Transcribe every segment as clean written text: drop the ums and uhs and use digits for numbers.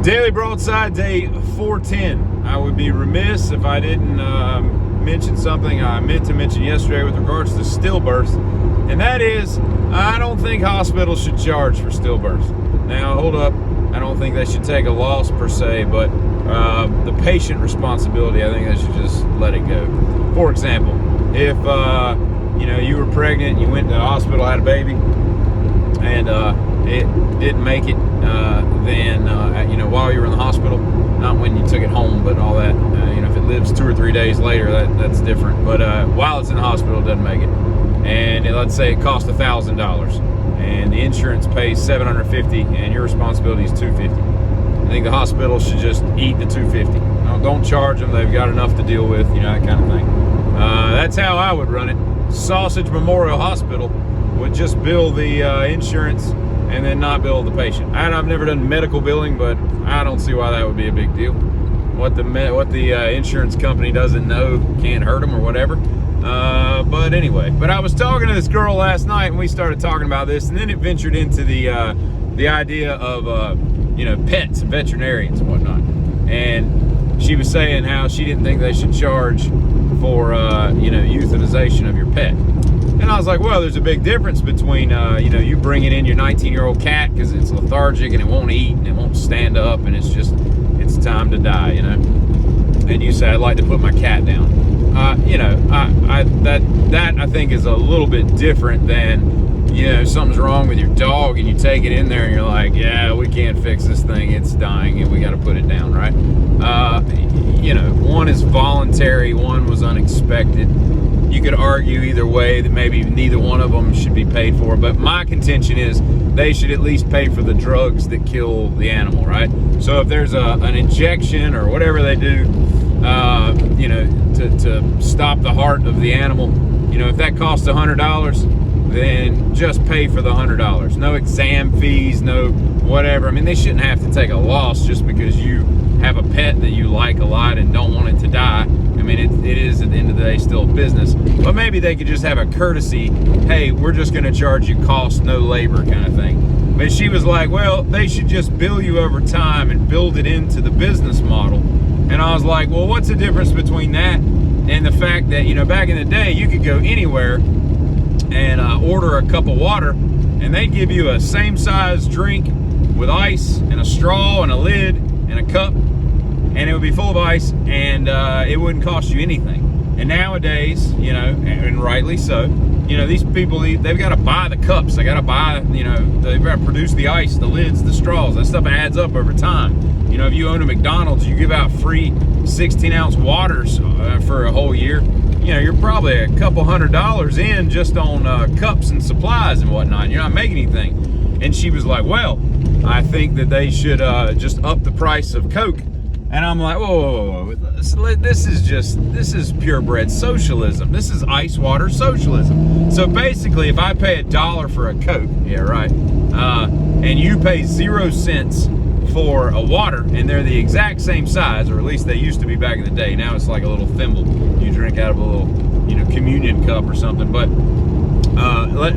Daily Broadside, day 410. I would be remiss if I didn't mention something I meant to mention yesterday with regards to stillbirths, and that is, I don't think hospitals should charge for stillbirths. Now, hold up. I don't think they should take a loss per se, but the patient responsibility, I think they should just let it go. For example, if you were pregnant, you went to the hospital, had a baby, and it didn't make it, then while you were in the hospital, not when you took it home, but all that, if it lives 2 or 3 days later, that's different. But while it's in the hospital, it doesn't make it. And let's say it cost $1,000, and the insurance pays $750, and your responsibility is $250. I think the hospital should just eat the $250. Don't charge them; they've got enough to deal with, that kind of thing. That's how I would run it. Sausage Memorial Hospital would just bill the insurance and then not bill the patient. I've never done medical billing, but I don't see why that would be a big deal. What the insurance company doesn't know can't hurt them or whatever. But anyway, I was talking to this girl last night, and we started talking about this, and then it ventured into the idea of pets and veterinarians and whatnot. And she was saying how she didn't think they should charge for euthanization of your pet. And I was like, well, there's a big difference between, you bringing in your 19-year-old cat because it's lethargic and it won't eat and it won't stand up and it's time to die, And you say, I'd like to put my cat down. That I think is a little bit different than, something's wrong with your dog and you take it in there and you're like, yeah, we can't fix this thing. It's dying and we got to put it down, right? One is voluntary, one was unexpected. You could argue either way that maybe neither one of them should be paid for, but my contention is they should at least pay for the drugs that kill the animal, right? So if there's an injection or whatever they do, to stop the heart of the animal, if that costs $100, then just pay for the $100. No exam fees, no whatever. I mean, they shouldn't have to take a loss just because you have a pet that you like a lot and don't want it to die. I mean, it is at the end of the day still a business, but maybe they could just have a courtesy, hey, we're just going to charge you cost, no labor kind of thing. But she was like, well, they should just bill you over time and build it into the business model. And I was like, well, what's the difference between that and the fact that, back in the day, you could go anywhere and order a cup of water and they'd give you a same size drink with ice and a straw and a lid and a cup, and it would be full of ice, and it wouldn't cost you anything. And nowadays, and rightly so, these people, they've got to buy the cups, they got to buy, they've got to produce the ice, the lids, the straws. That stuff adds up over time. If you own a McDonald's, you give out free 16-ounce waters for a whole year. You're probably a couple $100 in just on cups and supplies and whatnot. You're not making anything. And she was like, well, I think that they should just up the price of Coke. And I'm like, whoa. This is purebred socialism. This is ice water socialism. So basically, if I pay $1 for a Coke, yeah, right, and you pay 0 cents for a water, and they're the exact same size, or at least they used to be back in the day. Now it's like a little thimble. You drink out of a little, communion cup or something, but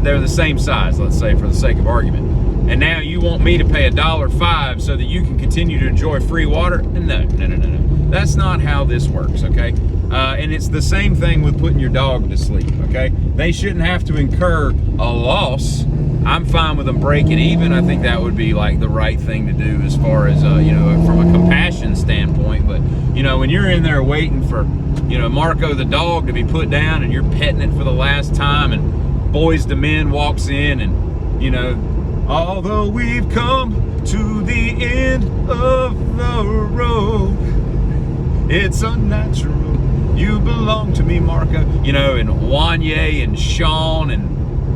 they're the same size, let's say, for the sake of argument. And now you want me to pay $1.05 so that you can continue to enjoy free water? No. That's not how this works, okay? And it's the same thing with putting your dog to sleep, okay? They shouldn't have to incur a loss. I'm fine with them breaking even. I think that would be like the right thing to do as far as, from a compassion standpoint. But, when you're in there waiting for, Marco the dog to be put down and you're petting it for the last time and Boys to Men walks in and, although we've come to the end of the road, it's unnatural. You belong to me, Marco. And Wanye and Sean and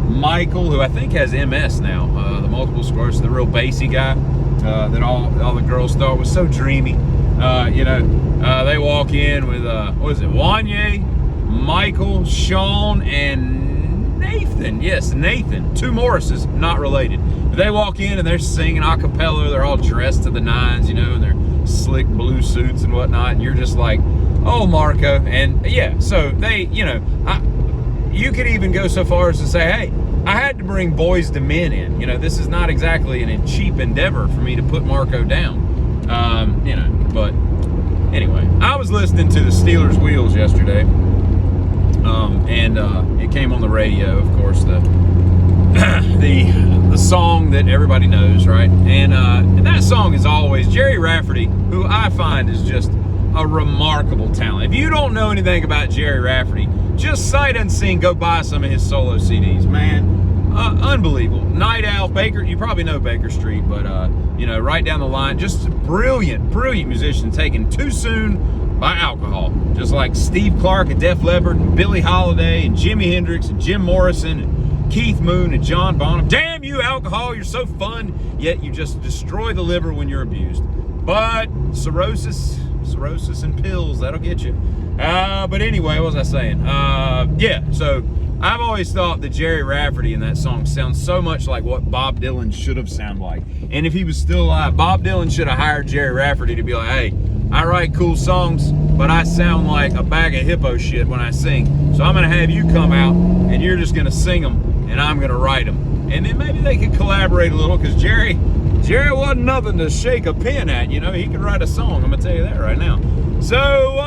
Michael, who I think has MS now, the multiple sclerosis, the real bassy guy that all the girls thought was so dreamy. They walk in with, Wanye, Michael, Sean, and Nathan. Yes, Nathan. 2 Morrises, not related. But they walk in and they're singing a cappella. They're all dressed to the nines, in their slick blue suits and whatnot. And you're just like, oh, Marco. And yeah, so they, you could even go so far as to say, hey, I had to bring Boys to Men in. This is not exactly a cheap endeavor for me to put Marco down. You know, but anyway, I was listening to the Steelers Wheels yesterday, and it came on the radio, of course, the song that everybody knows, right? And that song is always Jerry Rafferty, who I find is just a remarkable talent. If you don't know anything about Jerry Rafferty, just sight unseen, go buy some of his solo CDs, man. Unbelievable. Night Owl, Baker, you probably know Baker Street, but you know, right down the line, just brilliant musician taken too soon by alcohol. Just like Steve Clark and Def Leppard and Billie Holiday and Jimi Hendrix and Jim Morrison and Keith Moon and John Bonham. Damn you, alcohol, you're so fun, yet you just destroy the liver when you're abused. But cirrhosis and pills, that'll get you. But anyway, what was I saying? Yeah, so I've always thought that Jerry Rafferty in that song sounds so much like what Bob Dylan should have sounded like. And if he was still alive, Bob Dylan should have hired Jerry Rafferty to be like, hey, I write cool songs, but I sound like a bag of hippo shit when I sing. So I'm going to have you come out, and you're just going to sing them, and I'm going to write them. And then maybe they could collaborate a little, because Jerry wasn't nothing to shake a pen at. You know, he could write a song. I'm going to tell you that right now. So,